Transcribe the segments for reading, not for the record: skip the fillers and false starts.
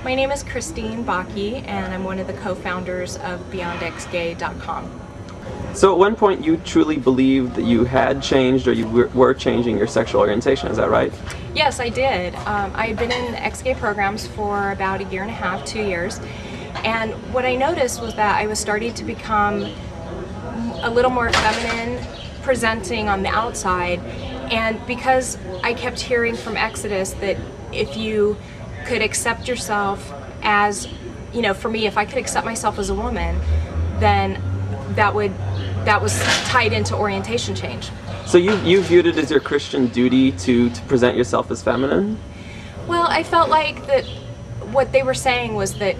My name is Christine Baki, and I'm one of the co-founders of BeyondExgay.com. So at one point you truly believed that you had changed, or you were changing your sexual orientation, is that right? Yes, I did. I had been in Exgay programs for about a year and a half, 2 years, and what I noticed was that I was starting to become a little more feminine, presenting on the outside, and because I kept hearing from Exodus that if you could accept yourself as, for me, if I could accept myself as a woman, then that was tied into orientation change. So you viewed it as your Christian duty to present yourself as feminine? Well, I felt like that what they were saying was that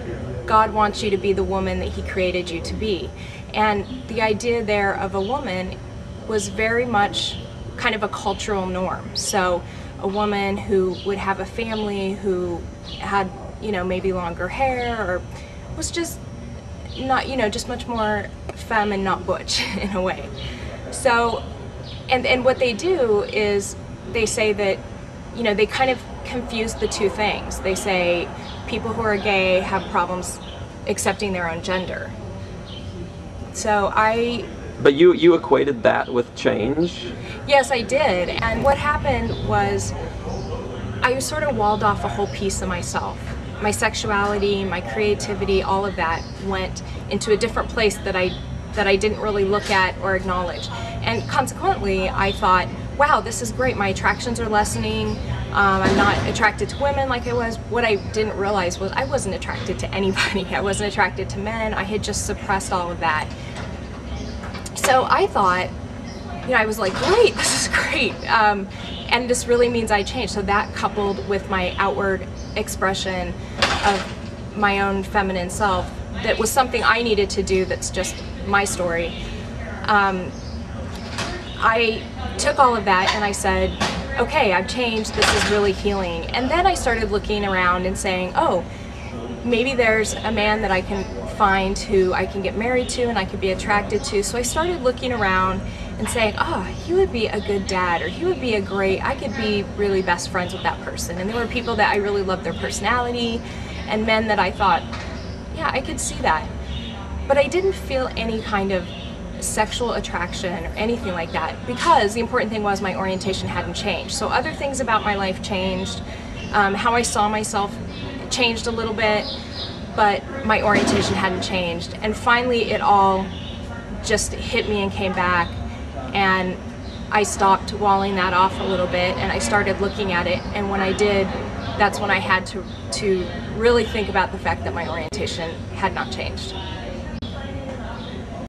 God wants you to be the woman that He created you to be. And the idea there of a woman was very much kind of a cultural norm. So a woman who would have a family, who had, maybe longer hair, or was just not, just much more femme and not butch in a way. So, and what they do is they say that, they kind of confuse the two things. They say people who are gay have problems accepting their own gender. So But you equated that with change? Yes, I did. And what happened was I sort of walled off a whole piece of myself. My sexuality, my creativity, all of that went into a different place that I didn't really look at or acknowledge. And consequently, I thought, wow, this is great. My attractions are lessening. I'm not attracted to women like I was. What I didn't realize was I wasn't attracted to anybody. I wasn't attracted to men. I had just suppressed all of that. So I thought, I was like, great, this is great. And this really means I changed. So that, coupled with my outward expression of my own feminine self, that was something I needed to do. That's just my story. I took all of that and I said, okay, I've changed, this is really healing. And then I started looking around and saying, oh, maybe there's a man that I can find who I can get married to and I could be attracted to. So I started looking around and saying, oh, he would be a good dad, or he would be I could be really best friends with that person. And there were people that I really loved their personality, and men that I thought, yeah, I could see that. But I didn't feel any kind of sexual attraction or anything like that, because the important thing was my orientation hadn't changed. So other things about my life changed, how I saw myself changed a little bit, but my orientation hadn't changed. And finally it all just hit me and came back, and I stopped walling that off a little bit and I started looking at it. And when I did, that's when I had to really think about the fact that my orientation had not changed.